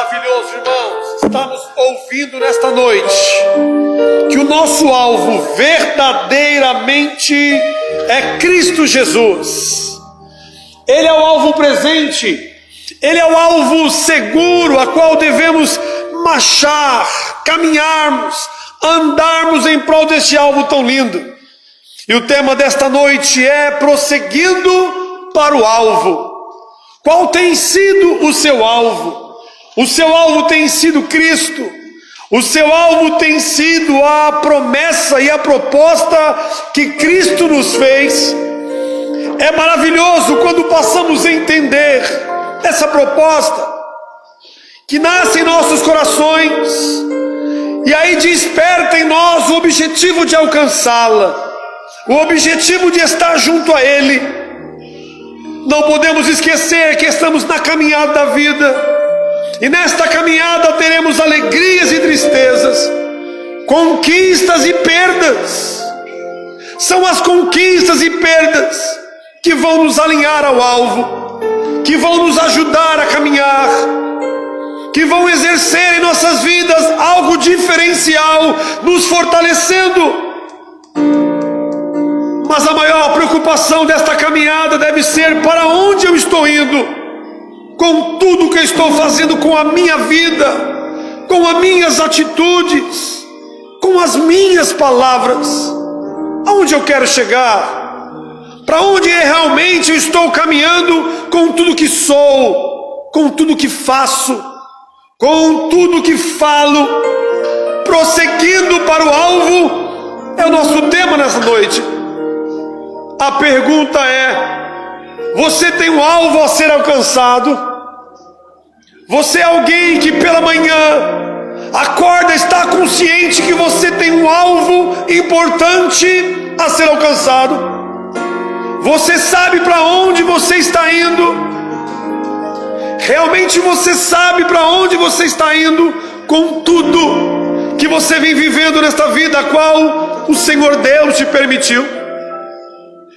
Maravilhoso, irmãos, estamos ouvindo nesta noite que o nosso alvo verdadeiramente é Cristo Jesus. Ele é o alvo presente, Ele é o alvo seguro a qual devemos marchar, caminharmos, andarmos em prol deste alvo tão lindo. E o tema desta noite é prosseguindo para o alvo. Qual tem sido o seu alvo? O seu alvo tem sido Cristo. O seu alvo tem sido a promessa e a proposta que Cristo nos fez. É maravilhoso quando passamos a entender essa proposta que nasce em nossos corações e aí desperta em nós o objetivo de alcançá-la, o objetivo de estar junto a Ele. Não podemos esquecer que estamos na caminhada da vida, e nesta caminhada teremos alegrias e tristezas, conquistas e perdas. São as conquistas e perdas que vão nos alinhar ao alvo, que vão nos ajudar a caminhar, que vão exercer em nossas vidas algo diferencial, nos fortalecendo. Mas a maior preocupação desta caminhada deve ser para onde eu estou indo, com tudo que eu estou fazendo com a minha vida, com as minhas atitudes, com as minhas palavras. Aonde eu quero chegar? Para onde realmente eu estou caminhando com tudo que sou, com tudo que faço, com tudo que falo? Prosseguindo para o alvo é o nosso tema nessa noite. A pergunta é: você tem um alvo a ser alcançado? Você é alguém que pela manhã acorda, está consciente que você tem um alvo importante a ser alcançado? Você sabe para onde você está indo? Realmente você sabe para onde você está indo com tudo que você vem vivendo nesta vida a qual o Senhor Deus te permitiu?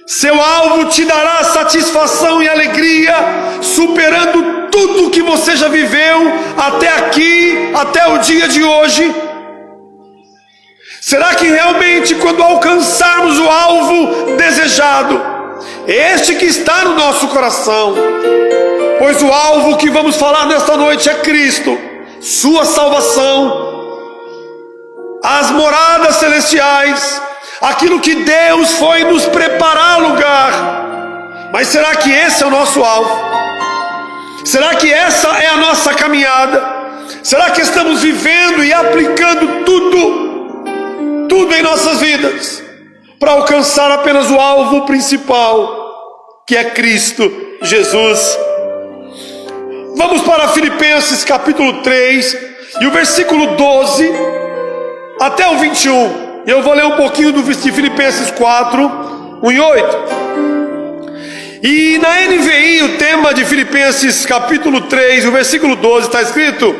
Seu alvo te dará satisfação e alegria, superando tudo que você já viveu até aqui, até o dia de hoje. Será que realmente quando alcançarmos o alvo desejado, este que está no nosso coração, pois o alvo que vamos falar nesta noite é Cristo, sua salvação, as moradas celestiais, aquilo que Deus foi nos preparar lugar. Mas será que esse é o nosso alvo? Será que essa é a nossa caminhada? Será que estamos vivendo e aplicando tudo em nossas vidas para alcançar apenas o alvo principal, que é Cristo Jesus? Vamos para Filipenses capítulo 3 e o versículo 12 até o 21. Eu vou ler um pouquinho de Filipenses 4, 1 e 8. E na NVI, o tema de Filipenses capítulo 3, o versículo 12, está escrito: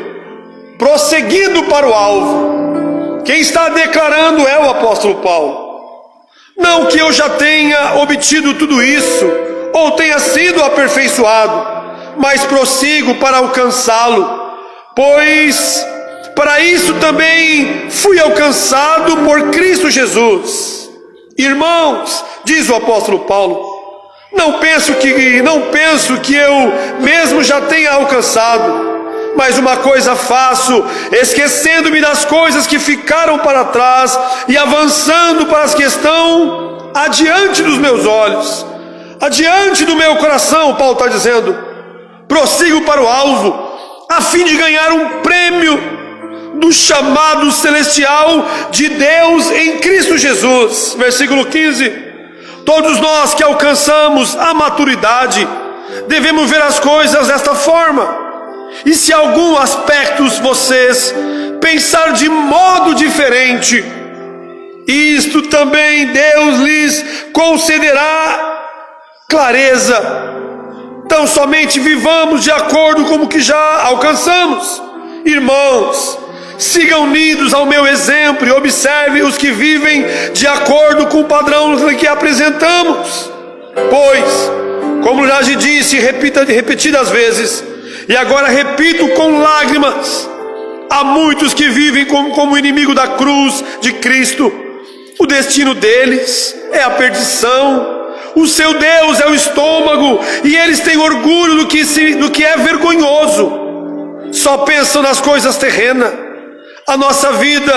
prosseguindo para o alvo. Quem está declarando é o apóstolo Paulo. Não que eu já tenha obtido tudo isso, ou tenha sido aperfeiçoado, mas prossigo para alcançá-lo, pois para isso também fui alcançado por Cristo Jesus. Irmãos, diz o apóstolo Paulo, não penso que eu mesmo já tenha alcançado, mas uma coisa faço, esquecendo-me das coisas que ficaram para trás e avançando para as que estão adiante dos meus olhos, adiante do meu coração. Paulo está dizendo: prossigo para o alvo, a fim de ganhar um prêmio do chamado celestial de Deus em Cristo Jesus. Versículo 15: todos nós que alcançamos a maturidade devemos ver as coisas desta forma. E se algum aspecto vocês pensar de modo diferente, isto também Deus lhes concederá clareza. Então somente vivamos de acordo com o que já alcançamos. Irmãos, sigam unidos ao meu exemplo e observe os que vivem de acordo com o padrão que apresentamos. Pois, como já te disse repetidas vezes, E agora repito com lágrimas: há muitos que vivem como inimigo da cruz de Cristo. O destino deles é a perdição. O seu Deus é o estômago, e eles têm orgulho do que é vergonhoso. Só pensam nas coisas terrenas. A nossa vida,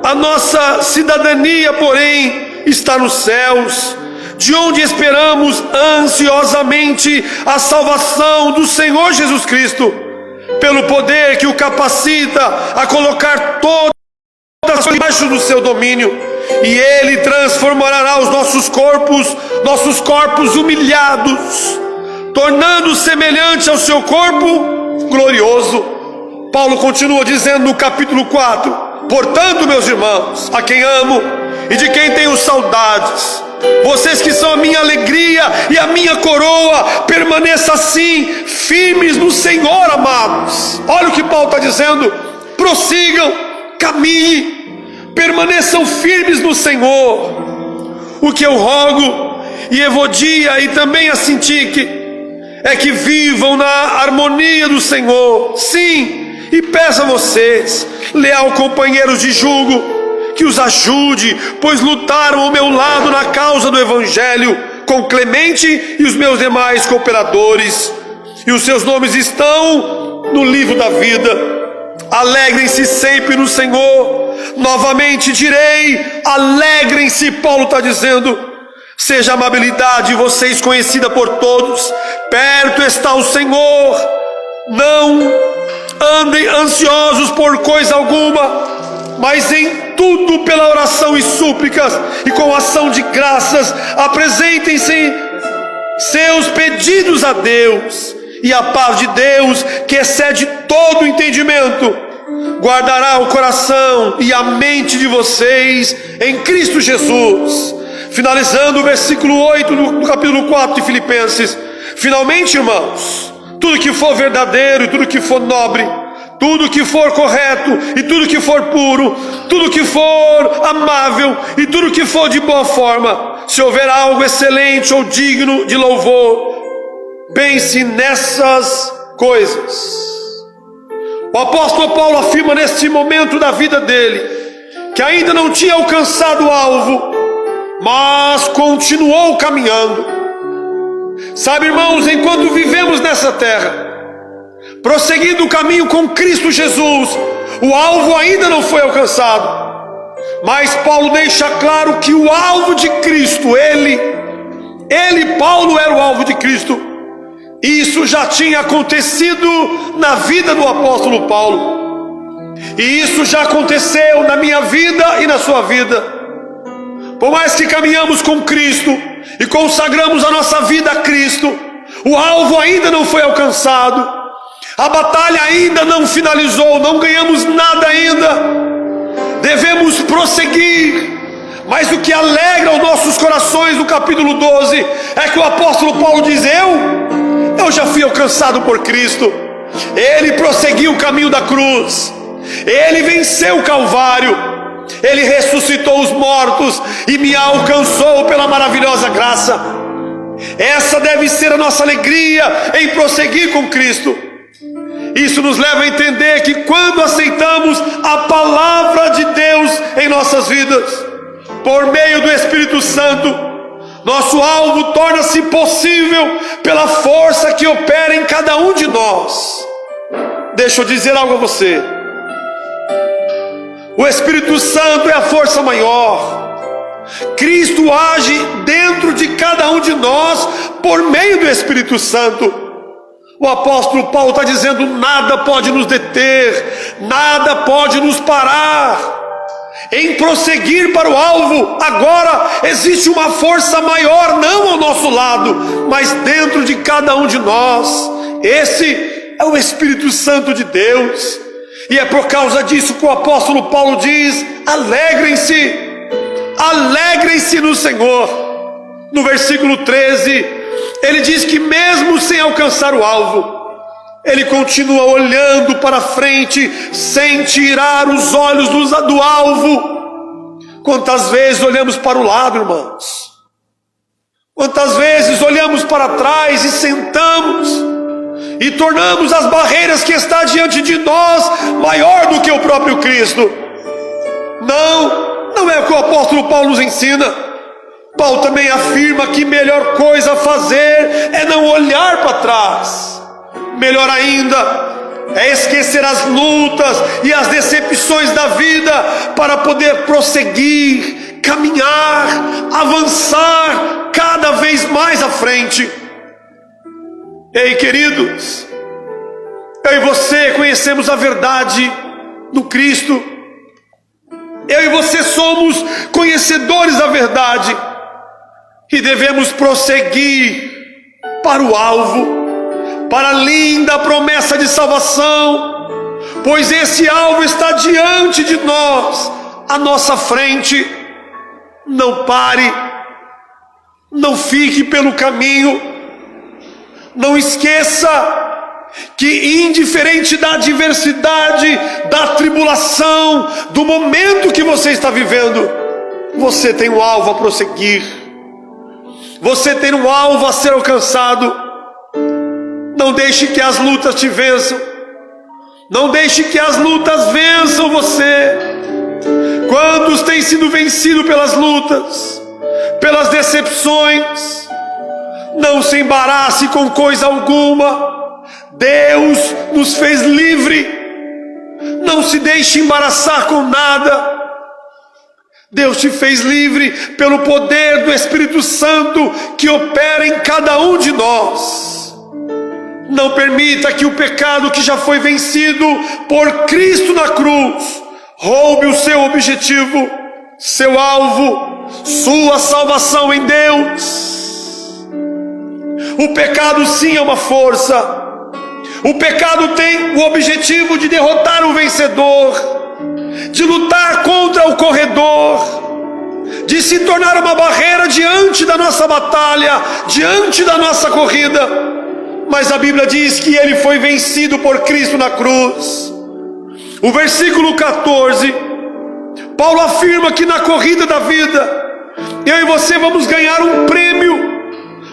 a nossa cidadania, porém, está nos céus, de onde esperamos ansiosamente a salvação do Senhor Jesus Cristo, pelo poder que o capacita a colocar todas as coisas debaixo do seu domínio. E Ele transformará os nossos corpos humilhados, tornando semelhante ao seu corpo glorioso. Paulo continua dizendo no capítulo 4: portanto, meus irmãos, a quem amo e de quem tenho saudades, vocês que são a minha alegria e a minha coroa, permaneçam assim, firmes no Senhor, amados. Olha o que Paulo está dizendo: prossigam, caminhem, permaneçam firmes no Senhor. O que eu rogo, e Evodia e também a Sintique, é que vivam na harmonia do Senhor. Sim, e peço a vocês, leal companheiros de jugo, que os ajude, pois lutaram ao meu lado na causa do Evangelho, com Clemente e os meus demais cooperadores, e os seus nomes estão no livro da vida. Alegrem-se sempre no Senhor. Novamente direi, alegrem-se. Paulo está dizendo: seja a amabilidade de vocês conhecida por todos. Perto está o Senhor. Não andem ansiosos por coisa alguma, mas em tudo pela oração e súplicas e com ação de graças apresentem-se seus pedidos a Deus, e a paz de Deus, que excede todo entendimento, guardará o coração e a mente de vocês em Cristo Jesus. Finalizando o versículo 8 do capítulo 4 de Filipenses: finalmente, irmãos, tudo que for verdadeiro e tudo que for nobre, tudo que for correto e tudo que for puro, tudo que for amável e tudo que for de boa forma, se houver algo excelente ou digno de louvor, pense nessas coisas. O apóstolo Paulo afirma neste momento da vida dele que ainda não tinha alcançado o alvo, mas continuou caminhando. Sabe, irmãos, enquanto vivemos nessa terra, prosseguindo o caminho com Cristo Jesus, o alvo ainda não foi alcançado. Mas Paulo deixa claro que o alvo de Cristo, Paulo, era o alvo de Cristo. Isso já tinha acontecido na vida do apóstolo Paulo, e isso já aconteceu na minha vida e na sua vida. Por mais que caminhamos com Cristo e consagramos a nossa vida a Cristo, o alvo ainda não foi alcançado. A batalha ainda não finalizou, não ganhamos nada ainda. Devemos prosseguir. Mas o que alegra os nossos corações no capítulo 12 é que o apóstolo Paulo diz: eu já fui alcançado por Cristo. Ele prosseguiu o caminho da cruz, ele venceu o Calvário, ele ressuscitou os mortos e me alcançou pela maravilhosa graça. Essa deve ser a nossa alegria em prosseguir com Cristo. Isso nos leva a entender que quando aceitamos a palavra de Deus em nossas vidas, por meio do Espírito Santo, nosso alvo torna-se possível pela força que opera em cada um de nós. Deixa eu dizer algo a você: o Espírito Santo é a força maior. Cristo age dentro de cada um de nós por meio do Espírito Santo. O apóstolo Paulo está dizendo: nada pode nos deter, nada pode nos parar em prosseguir para o alvo. Agora existe uma força maior, não ao nosso lado, mas dentro de cada um de nós. Esse é o Espírito Santo de Deus. E é por causa disso que o apóstolo Paulo diz: alegrem-se, alegrem-se no Senhor. No versículo 13, ele diz que mesmo sem alcançar o alvo, ele continua olhando para frente, sem tirar os olhos do alvo. Quantas vezes olhamos para o lado, irmãos? Quantas vezes olhamos para trás e sentamos e tornamos as barreiras que está diante de nós maior do que o próprio Cristo. Não é o que o apóstolo Paulo nos ensina. Paulo também afirma que melhor coisa a fazer é não olhar para trás. Melhor ainda é esquecer as lutas e as decepções da vida para poder prosseguir, caminhar, avançar cada vez mais à frente. Ei, queridos, eu e você conhecemos a verdade no Cristo. Eu e você somos conhecedores da verdade e devemos prosseguir para o alvo, para a linda promessa de salvação, pois esse alvo está diante de nós, à nossa frente. Não pare, não fique pelo caminho, não esqueça que, indiferente da adversidade, da tribulação, do momento que você está vivendo, você tem um alvo a prosseguir, você tem um alvo a ser alcançado. Não deixe que as lutas te vençam, não deixe que as lutas vençam você. Quantos têm sido vencidos pelas lutas, pelas decepções? Não se embarace com coisa alguma. Deus nos fez livre. Não se deixe embaraçar com nada. Deus te fez livre pelo poder do Espírito Santo que opera em cada um de nós. Não permita que o pecado que já foi vencido por Cristo na cruz roube o seu objetivo, seu alvo, sua salvação em Deus. O pecado sim é uma força. O pecado tem o objetivo de derrotar o vencedor, de lutar contra o corredor, de se tornar uma barreira diante da nossa batalha, diante da nossa corrida. Mas a Bíblia diz que ele foi vencido por Cristo na cruz. O versículo 14, Paulo afirma que na corrida da vida, eu e você vamos ganhar um prêmio,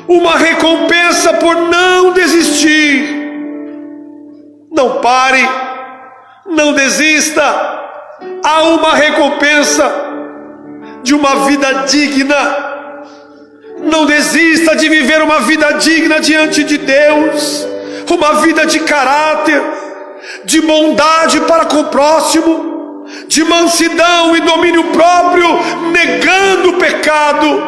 uma recompensa por não desistir. Não pare, não desista. Há uma recompensa de uma vida digna. Não desista de viver uma vida digna diante de Deus, uma vida de caráter, de bondade para com o próximo, de mansidão e domínio próprio, negando o pecado,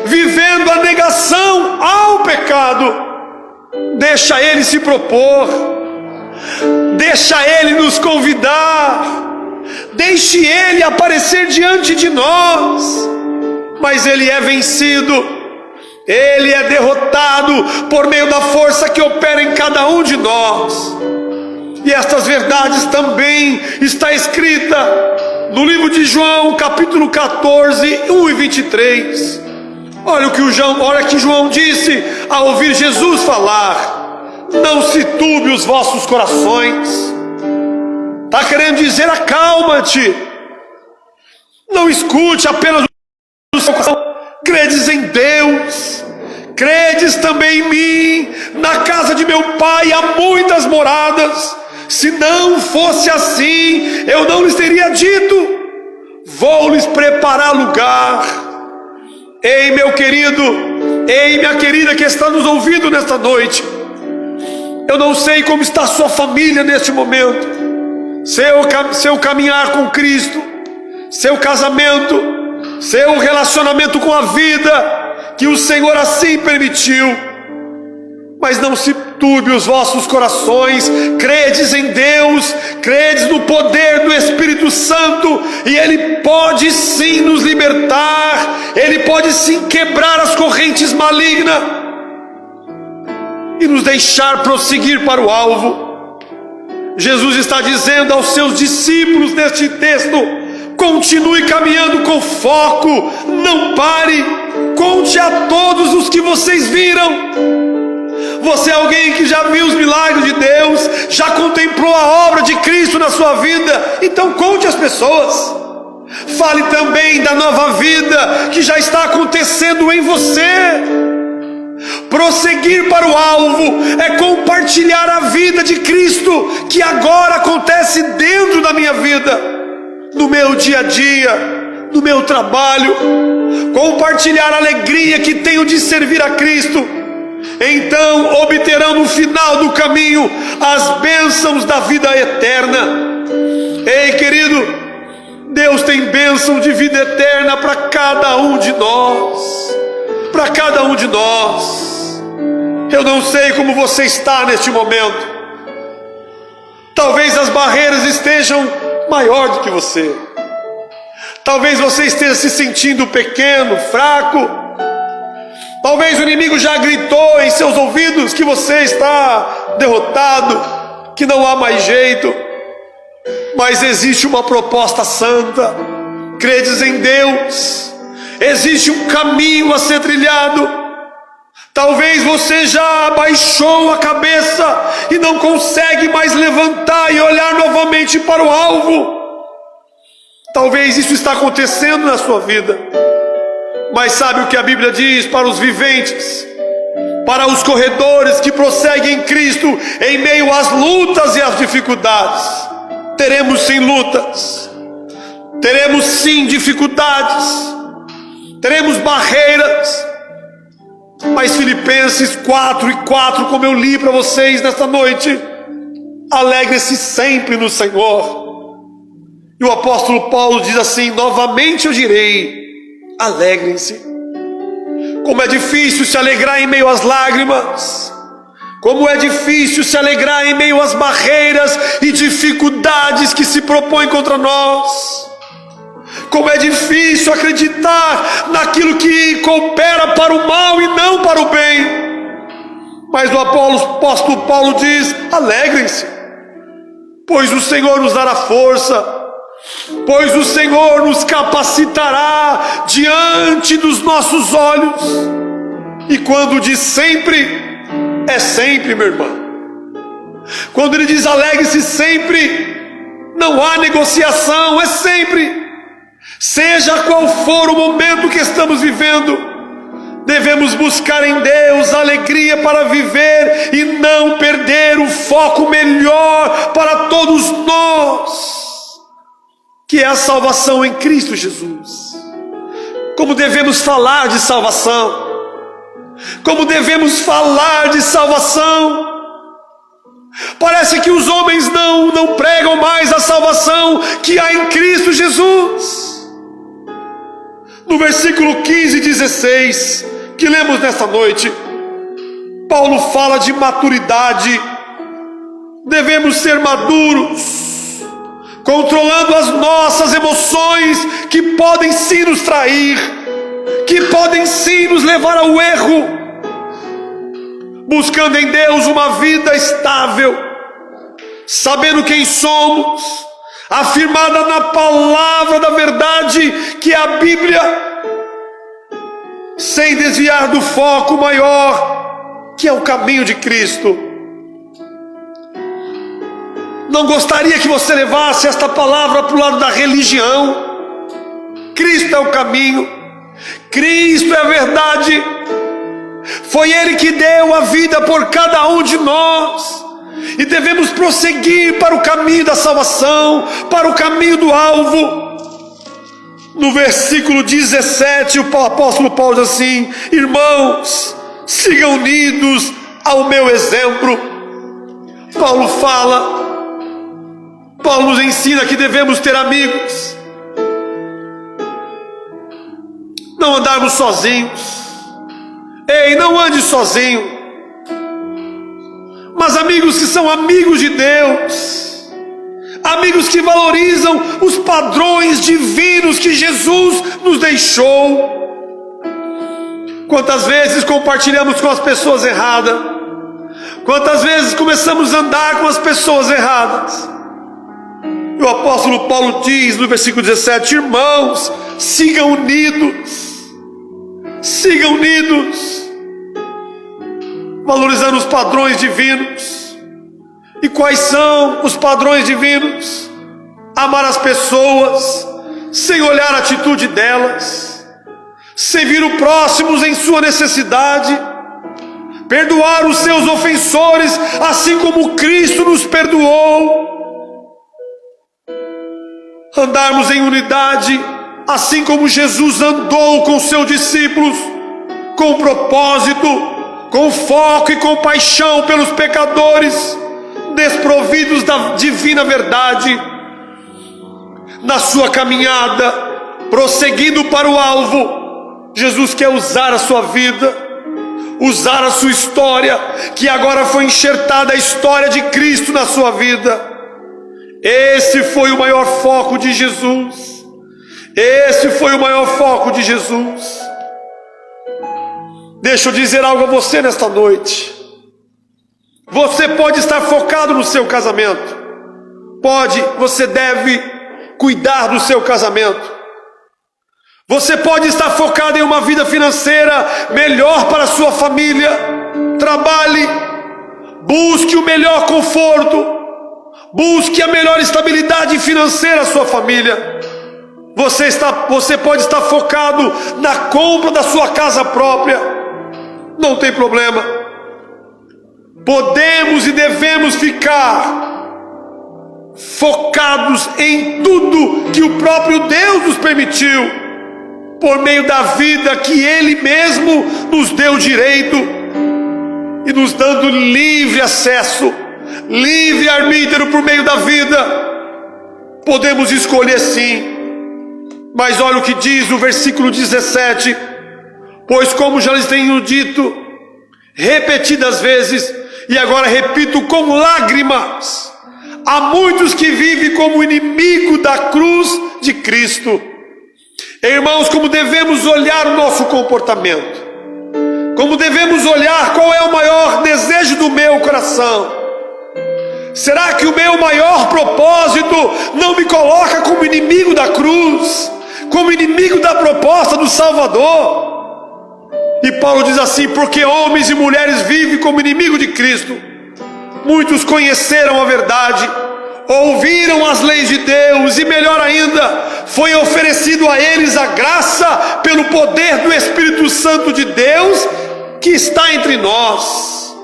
vivendo a negação ao pecado. Deixa Ele se propor, deixa Ele nos convidar, deixe Ele aparecer diante de nós. Mas Ele é vencido, Ele é derrotado por meio da força que opera em cada um de nós. E estas verdades também está escrita no livro de João, capítulo 14, 1 e 23. Olha o que João disse ao ouvir Jesus falar: não se turbe os vossos corações. Está querendo dizer, acalma-te, não escute apenas o seu coração. Credes em Deus, credes também em mim. Na casa de meu Pai há muitas moradas. Se não fosse assim, eu não lhes teria dito: vou lhes preparar lugar. Ei, meu querido, ei, minha querida que está nos ouvindo nesta noite, eu não sei como está a sua família neste momento, seu caminhar com Cristo, seu casamento, seu relacionamento com a vida, que o Senhor assim permitiu. Mas não se turbe os vossos corações. Credes em Deus, credes no poder do Espírito Santo, e Ele pode sim nos libertar, Ele pode sim quebrar as correntes malignas e nos deixar prosseguir para o alvo. Jesus está dizendo aos seus discípulos neste texto: continue caminhando com foco, não pare, conte a todos os que vocês viram. Você é alguém que já viu os milagres de Deus, já contemplou a obra de Cristo na sua vida, então conte às pessoas. Fale também da nova vida que já está acontecendo em você. Prosseguir para o alvo é compartilhar a vida de Cristo, que agora acontece dentro da minha vida, no meu dia a dia, no meu trabalho. Compartilhar a alegria que tenho de servir a Cristo. Então obterão no final do caminho as bênçãos da vida eterna. Ei, querido, Deus tem bênção de vida eterna para cada um de nós. Para cada um de nós. Eu não sei como você está neste momento. Talvez as barreiras estejam maior do que você. Talvez você esteja se sentindo pequeno, fraco. Talvez o inimigo já gritou em seus ouvidos que você está derrotado, que não há mais jeito. Mas existe uma proposta santa. Credes em Deus. Existe um caminho a ser trilhado. Talvez você já abaixou a cabeça e não consegue mais levantar e olhar novamente para o alvo. Talvez isso está acontecendo na sua vida. Mas sabe o que a Bíblia diz para os viventes? Para os corredores que prosseguem em Cristo em meio às lutas e às dificuldades. Teremos sim lutas. Teremos sim dificuldades. Teremos barreiras. Mas Filipenses 4:4, como eu li para vocês nesta noite, alegre-se sempre no Senhor. E o apóstolo Paulo diz assim: novamente eu direi, alegrem-se. Como é difícil se alegrar em meio às lágrimas. Como é difícil se alegrar em meio às barreiras e dificuldades que se propõem contra nós. Como é difícil acreditar naquilo que coopera para o mal e não para o bem. Mas o apóstolo Paulo diz: alegrem-se, pois o Senhor nos dará força, pois o Senhor nos capacitará diante dos nossos olhos. E quando diz sempre, é sempre, meu irmão. Quando ele diz alegre-se sempre, não há negociação, é sempre. Seja qual for o momento que estamos vivendo, devemos buscar em Deus alegria para viver e não perder o foco melhor para todos nós, que é a salvação em Cristo Jesus. Como devemos falar de salvação? Como devemos falar de salvação? Parece que os homens não pregam mais a salvação que há em Cristo Jesus. No versículo 15 e 16, que lemos nesta noite, Paulo fala de maturidade. Devemos ser maduros, controlando as nossas emoções, que podem sim nos trair, que podem sim nos levar ao erro, buscando em Deus uma vida estável, sabendo quem somos, afirmada na palavra da verdade, que é a Bíblia, sem desviar do foco maior, que é o caminho de Cristo. Não gostaria que você levasse esta palavra para o lado da religião. Cristo é o caminho, Cristo é a verdade. Foi Ele que deu a vida por cada um de nós. E devemos prosseguir para o caminho da salvação, para o caminho do alvo. No versículo 17, o apóstolo Paulo diz assim: irmãos, sigam unidos ao meu exemplo. Paulo nos ensina que devemos ter amigos, não andarmos sozinhos. Ei, não ande sozinho. Mas amigos que são amigos de Deus, amigos que valorizam os padrões divinos que Jesus nos deixou. Quantas vezes compartilhamos com as pessoas erradas? Quantas vezes começamos a andar com as pessoas erradas? E o apóstolo Paulo diz no versículo 17: irmãos, sigam unidos, valorizando os padrões divinos. E quais são os padrões divinos? Amar as pessoas sem olhar a atitude delas, servir o próximo em sua necessidade, perdoar os seus ofensores, assim como Cristo nos perdoou, andarmos em unidade, assim como Jesus andou com seus discípulos, com propósito, com foco e compaixão pelos pecadores, desprovidos da divina verdade, na sua caminhada, prosseguindo para o alvo. Jesus quer usar a sua vida, usar a sua história, que agora foi enxertada a história de Cristo na sua vida. Esse foi o maior foco de Jesus. Esse foi o maior foco de Jesus. Deixa eu dizer algo a você nesta noite. Você pode estar focado no seu casamento. Pode, você deve cuidar do seu casamento. Você pode estar focado em uma vida financeira melhor para a sua família. Trabalhe, busque o melhor conforto, busque a melhor estabilidade financeira à sua família. Você pode estar focado na compra da sua casa própria. Não tem problema. Podemos e devemos ficar focados em tudo que o próprio Deus nos permitiu, por meio da vida que Ele mesmo nos deu direito, e nos dando livre acesso, livre arbítrio por meio da vida. Podemos escolher sim. Mas olha o que diz o versículo 17: pois como já lhes tenho dito repetidas vezes, e agora repito com lágrimas, há muitos que vivem como inimigo da cruz de Cristo. Irmãos, como devemos olhar o nosso comportamento, como devemos olhar qual é o maior desejo do meu coração. Será que o meu maior propósito não me coloca como inimigo da cruz, como inimigo da proposta do Salvador? E Paulo diz assim: porque homens e mulheres vivem como inimigo de Cristo. Muitos conheceram a verdade, ouviram as leis de Deus, e melhor ainda, foi oferecido a eles a graça pelo poder do Espírito Santo de Deus que está entre nós.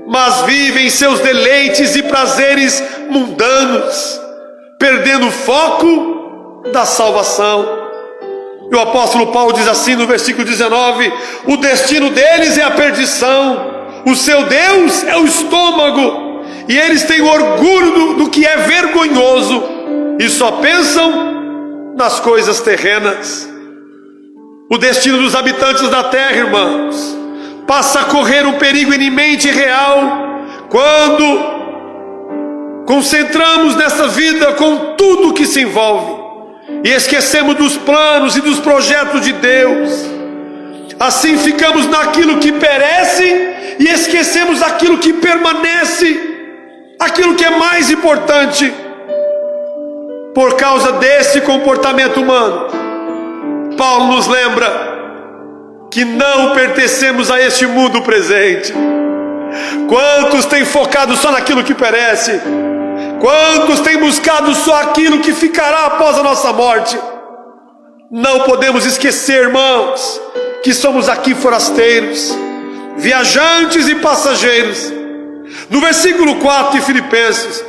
Mas vivem seus deleites e prazeres mundanos, perdendo o foco da salvação. E o apóstolo Paulo diz assim no versículo 19: o destino deles é a perdição, o seu Deus é o estômago, e eles têm orgulho do que é vergonhoso, e só pensam nas coisas terrenas. O destino dos habitantes da terra, irmãos, passa a correr um perigo iminente e real quando concentramos nessa vida com tudo que se envolve e esquecemos dos planos e dos projetos de Deus. Assim ficamos naquilo que perece e esquecemos aquilo que permanece, aquilo que é mais importante. Por causa desse comportamento humano, Paulo nos lembra que não pertencemos a este mundo presente. Quantos têm focado só naquilo que perece? Quantos têm buscado só aquilo que ficará após a nossa morte? Não podemos esquecer, irmãos, que somos aqui forasteiros, viajantes e passageiros. No versículo 4 de Filipenses: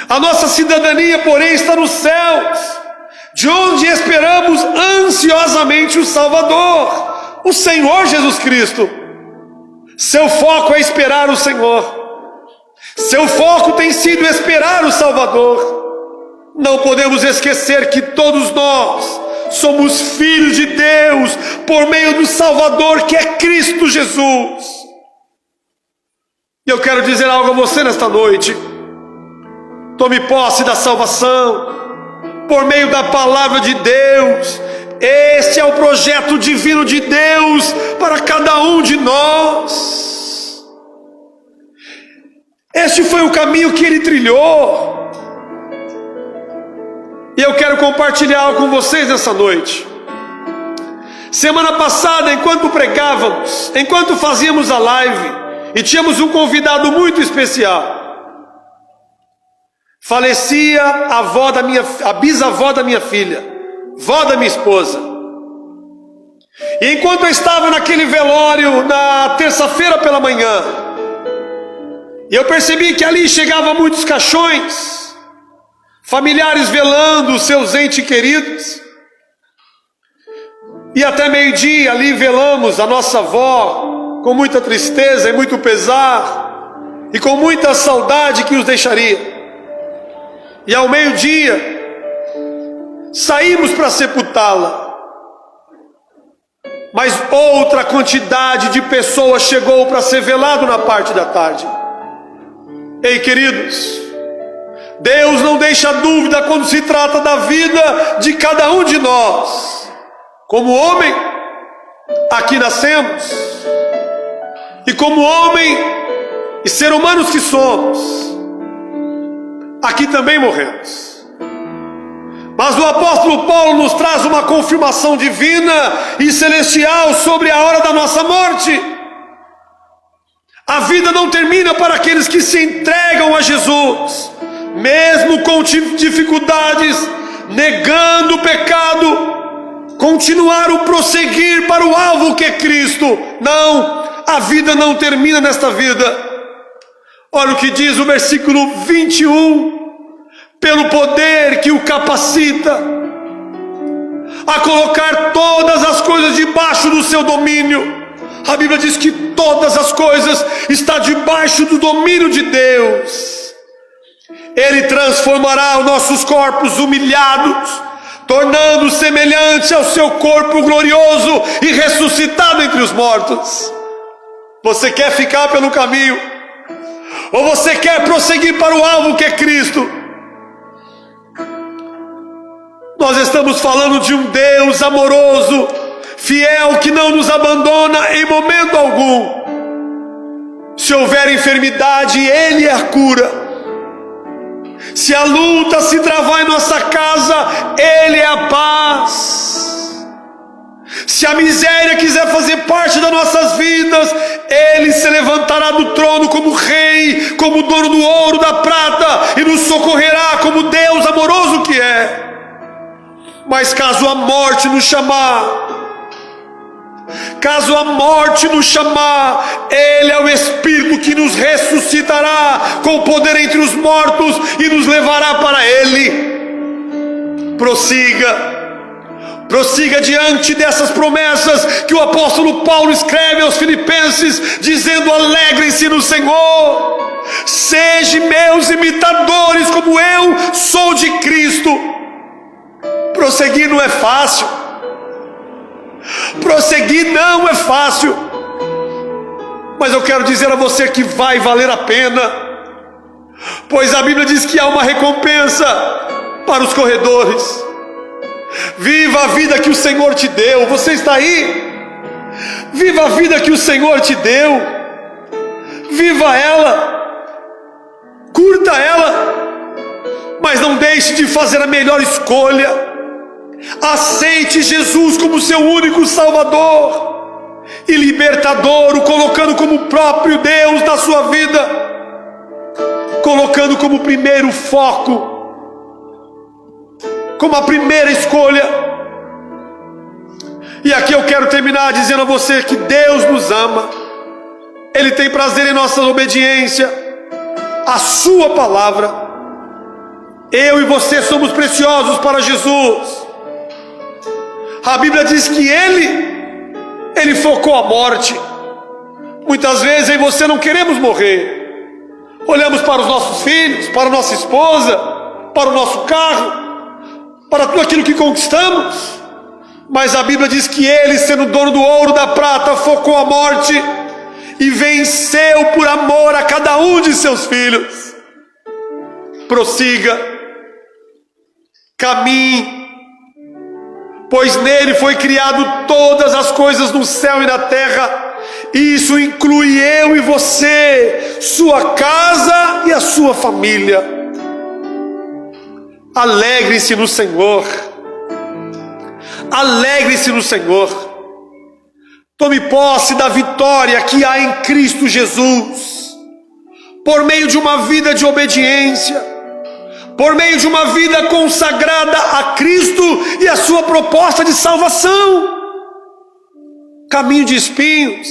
a nossa cidadania, porém, está nos céus, de onde esperamos ansiosamente o Salvador, o Senhor Jesus Cristo. Seu foco é esperar o Senhor. Seu foco tem sido esperar o Salvador. Não podemos esquecer que todos nós somos filhos de Deus por meio do Salvador, que é Cristo Jesus. E eu quero dizer algo a você nesta noite: tome posse da salvação por meio da palavra de Deus. Este é o projeto divino de Deus para cada um de nós. Este foi o caminho que Ele trilhou. E eu quero compartilhar algo com vocês nessa noite. Semana passada, enquanto pregávamos, enquanto fazíamos a live, e tínhamos um convidado muito especial, falecia a bisavó da minha filha, vó da minha esposa. E enquanto eu estava naquele velório na terça-feira pela manhã, e eu percebi que ali chegavam muitos caixões, familiares velando os seus entes queridos, e até meio-dia ali velamos a nossa avó, com muita tristeza e muito pesar, e com muita saudade que os deixaria. E ao meio-dia, saímos para sepultá-la. Mas outra quantidade de pessoas chegou para ser velado na parte da tarde. Ei, queridos, Deus não deixa dúvida quando se trata da vida de cada um de nós. Como homem, aqui nascemos, e como homem e ser humanos que somos, aqui também morremos. Mas o apóstolo Paulo nos traz uma confirmação divina e celestial sobre a hora da nossa morte. A vida não termina para aqueles que se entregam a Jesus, mesmo com dificuldades, negando o pecado, continuar o prosseguir para o alvo que é Cristo. Não, a vida não termina nesta vida. Olha o que diz o versículo 21. Pelo poder que o capacita a colocar todas as coisas debaixo do seu domínio. A Bíblia diz que todas as coisas estão debaixo do domínio de Deus. Ele transformará os nossos corpos humilhados, tornando semelhante ao seu corpo glorioso e ressuscitado entre os mortos. Você quer ficar pelo caminho? Ou você quer prosseguir para o alvo que é Cristo? Nós estamos falando de um Deus amoroso, fiel, que não nos abandona em momento algum. Se houver enfermidade, Ele é a cura. Se a luta se travar em nossa casa, Ele é a paz. Se a miséria quiser fazer parte das nossas vidas, Ele se levantará do trono como Rei, como dono do ouro, da prata, e nos socorrerá como Deus amoroso que é. Mas caso a morte nos chamar, caso a morte nos chamar, Ele é o Espírito que nos ressuscitará com poder entre os mortos e nos levará para Ele. Prossiga diante dessas promessas que o apóstolo Paulo escreve aos Filipenses, dizendo: alegrem-se no Senhor, sejam meus imitadores como eu sou de Cristo. Prosseguir não é fácil. Prosseguir não é fácil. Mas eu quero dizer a você que vai valer a pena, pois a Bíblia diz que há uma recompensa para os corredores. Viva a vida que o Senhor te deu. Você está aí? Viva a vida que o Senhor te deu. Viva ela. Curta ela. Mas não deixe de fazer a melhor escolha. Aceite Jesus como seu único Salvador e libertador, o colocando como próprio Deus na sua vida, colocando como primeiro foco, como a primeira escolha. E aqui eu quero terminar dizendo a você que Deus nos ama, Ele tem prazer em nossa obediência à sua palavra. Eu e você somos preciosos para Jesus. A Bíblia diz que Ele focou a morte. Muitas vezes eu e você não queremos morrer. Olhamos para os nossos filhos, para a nossa esposa, para o nosso carro, para tudo aquilo que conquistamos. Mas a Bíblia diz que Ele, sendo dono do ouro, da prata, focou a morte e venceu por amor a cada um de seus filhos. Prossiga, caminhe, pois nele foi criado todas as coisas no céu e na terra. Isso inclui eu e você, sua casa e a sua família. Alegre-se no Senhor. Alegre-se no Senhor. Tome posse da vitória que há em Cristo Jesus, por meio de uma vida de obediência, por meio de uma vida consagrada a Cristo e a sua proposta de salvação. caminho de espinhos,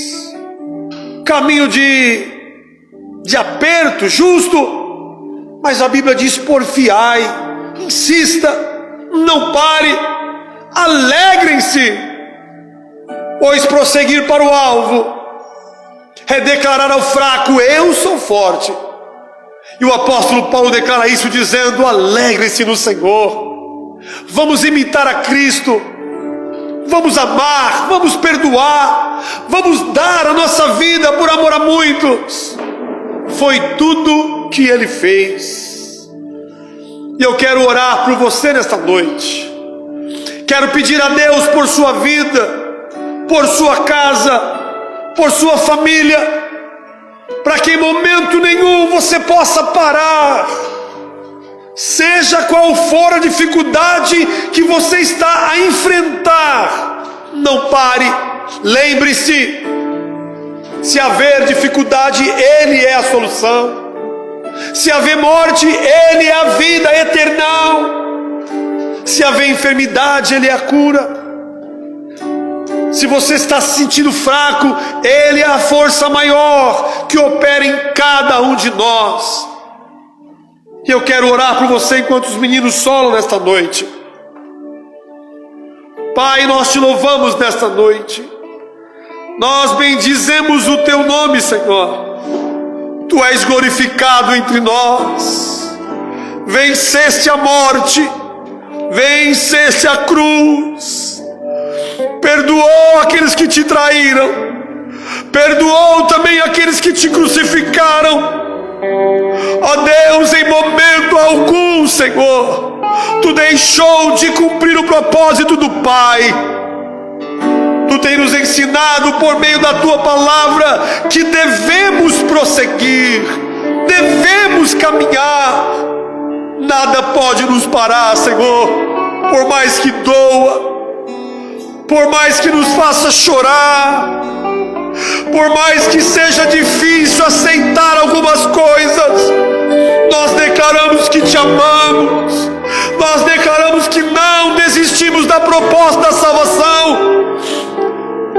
caminho de aperto, justo, mas a Bíblia diz: porfiai, insista, não pare, alegrem-se, pois prosseguir para o alvo é declarar ao fraco: eu sou forte. E o apóstolo Paulo declara isso dizendo: alegrem-se no Senhor. Vamos imitar a Cristo, vamos amar, vamos perdoar, vamos dar a nossa vida por amor a muitos. Foi tudo que Ele fez. E eu quero orar por você nesta noite. Quero pedir a Deus por sua vida, por sua casa, por sua família, para que em momento nenhum você possa parar. Seja qual for a dificuldade que você está a enfrentar, não pare. Lembre-se, se haver dificuldade, Ele é a solução. Se haver morte, Ele é a vida eternal. Se haver enfermidade, Ele é a cura. Se você está se sentindo fraco, Ele é a força maior que opera em cada um de nós. E eu quero orar por você enquanto os meninos solam nesta noite. Pai, nós te louvamos nesta noite. Nós bendizemos o teu nome, Senhor. Tu és glorificado entre nós. Venceste a morte, venceste a cruz, perdoou aqueles que te traíram, perdoou também aqueles que te crucificaram. Ó Deus, em momento algum, Senhor, Tu deixou de cumprir o propósito do Pai. Tu tens nos ensinado por meio da Tua palavra que devemos prosseguir, devemos caminhar. Nada pode nos parar, Senhor, por mais que doa, por mais que nos faça chorar, por mais que seja difícil aceitar algumas coisas. Nós declaramos que te amamos, nós declaramos que não desistimos da proposta da salvação.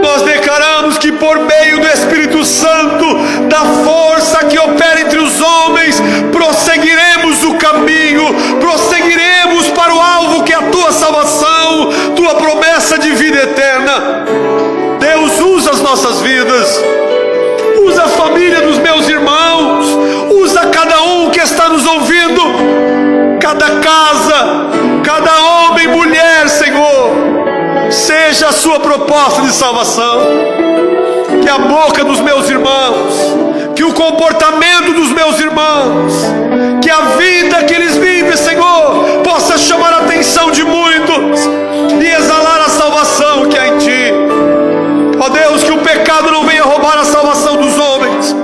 Nós declaramos que por meio do Espírito Santo, da força que opera entre os homens, prosseguiremos o caminho, prosseguiremos para o alvo que é a Tua salvação, Tua promessa de vida eterna. Deus, usa as nossas vidas, usa a família dos meus irmãos, usa cada um que está nos ouvindo, cada casa, cada homem, mulher, Senhor. Seja a sua proposta de salvação. Que a boca dos meus irmãos, que o comportamento dos meus irmãos, que a vida que eles vivem, Senhor, possa chamar a atenção de muitos e exalar a salvação que há em Ti. Ó Deus, que o pecado não venha roubar a salvação dos homens,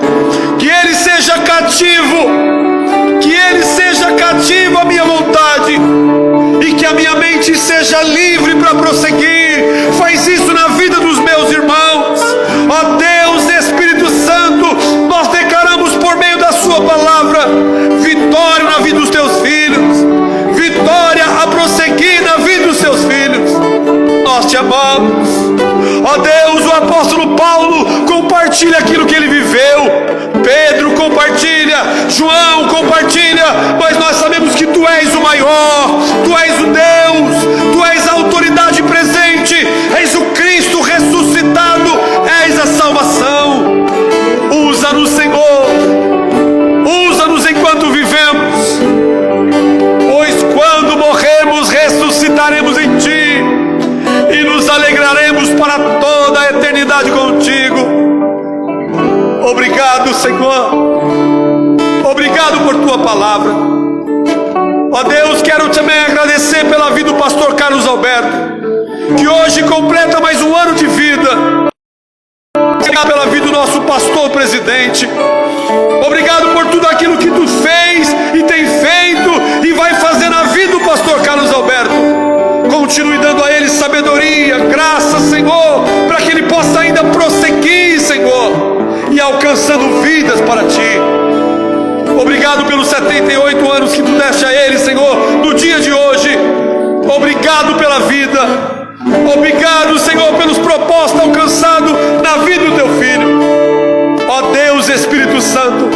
que ele seja cativo, que ele seja cativo à minha vontade, e que a minha mente seja livre para prosseguir. Faz isso na vida dos meus irmãos. Ó Deus, Espírito Santo, nós declaramos por meio da Sua palavra vitória na vida dos Teus filhos, vitória a prosseguir na vida dos Seus filhos. Nós te amamos. Ó Deus, o apóstolo Paulo compartilha aquilo que ele viveu, Pedro compartilha, João compartilha, mas nós sabemos que Tu és o maior, Tu és o Deus, Tu és a autoridade presente, és o Cristo ressuscitado, és a salvação. Usa-nos, Senhor, usa-nos enquanto vivemos, pois quando morrermos ressuscitaremos em Ti e nos alegraremos para toda a eternidade contigo. Obrigado, Senhor, obrigado por Tua palavra. Ó Deus, quero também agradecer pela vida do pastor Carlos Alberto, que hoje completa mais um ano de vida. Obrigado pela vida do nosso pastor presidente. Obrigado por tudo aquilo que Tu fez e tem feito e vai fazer na vida do pastor Carlos Alberto. Continue dando a ele sabedoria, graça, Senhor, para que ele possa ainda prosseguir, Senhor, e alcançando vidas para Ti. Obrigado pelos 78 anos que Tu deste a ele, Senhor, no dia de hoje. Obrigado pela vida. Obrigado, Senhor, pelos propósitos alcançados na vida do teu filho. Ó Deus, Espírito Santo,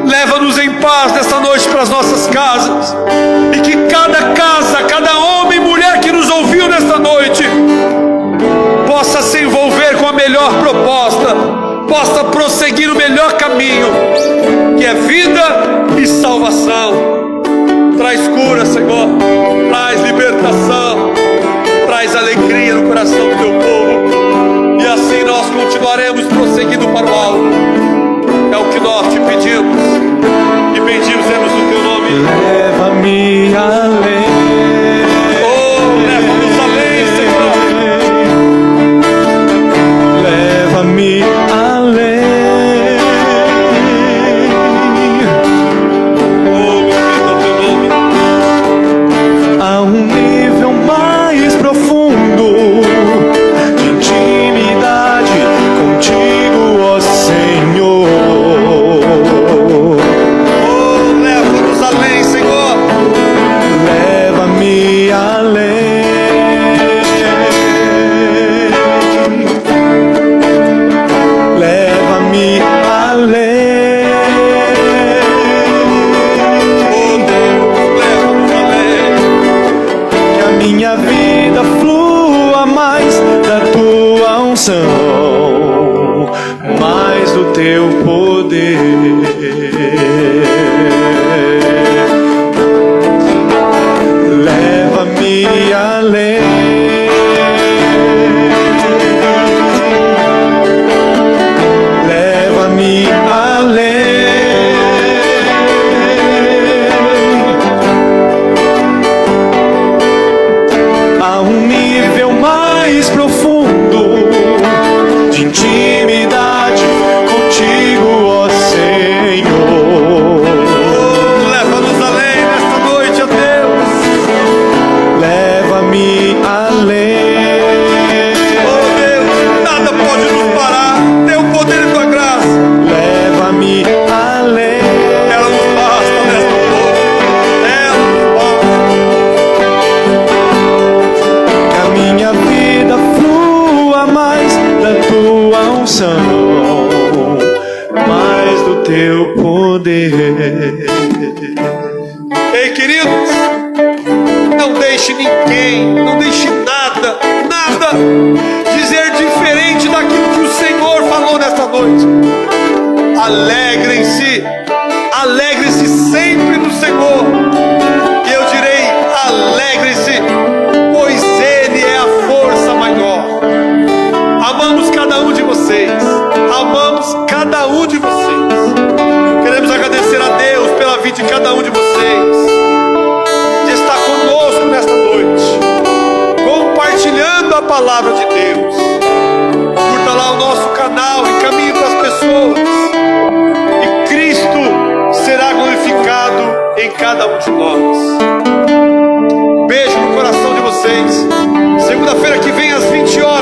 leva-nos em paz nesta noite para as nossas casas, e que cada casa, cada homem e mulher que nos ouviu nesta noite possa se envolver com a melhor proposta, possa prosseguir o melhor caminho, que é vida e salvação. Traz cura, Senhor, traz libertação, traz alegria no coração do teu povo, e assim nós continuaremos prosseguindo para o alto. É o que nós te pedimos e bendizemos o teu nome. Leva-me além. Oh, leva-nos além, Senhor. Leva-me além. Oh, bendito é o teu nome. A um nível mais profundo de intimidade contigo, ó Senhor. Oh, leva-nos além, Senhor. Leva-me além. Leva-me além. Oh, Deus, leva-nos além. Que a minha vida flua mais da tua unção, mais do teu poder. Leva-me além. Leva-me além. A um nível mais profundo de intimidade contigo, ó Senhor. Oh, leva-nos além nesta noite, ó Deus. Leva-me além. Oh, Deus, nada pode nos parar. Teu poder e tua graça, Leva-me além. ela nos basta nesta noite. Ela nos basta. Que a minha vida flua mais da tua unção, mais do teu poder. Ei, queridos, não deixe ninguém, não deixe nada dizer diferente daquilo que o Senhor falou nesta noite. Alegrem-se, alegrem-se sempre no Senhor. E eu direi, alegrem-se, pois Ele é a força maior. Amamos cada um de vocês, amamos cada um de vocês. Queremos agradecer a Deus pela vida de cada um de vocês, de estar conosco nesta noite, compartilhando a palavra de Deus. Curta lá o nosso canal, encaminhe para as pessoas, e Cristo será glorificado em cada um de nós. Beijo no coração de vocês. Segunda-feira que vem às 20 horas.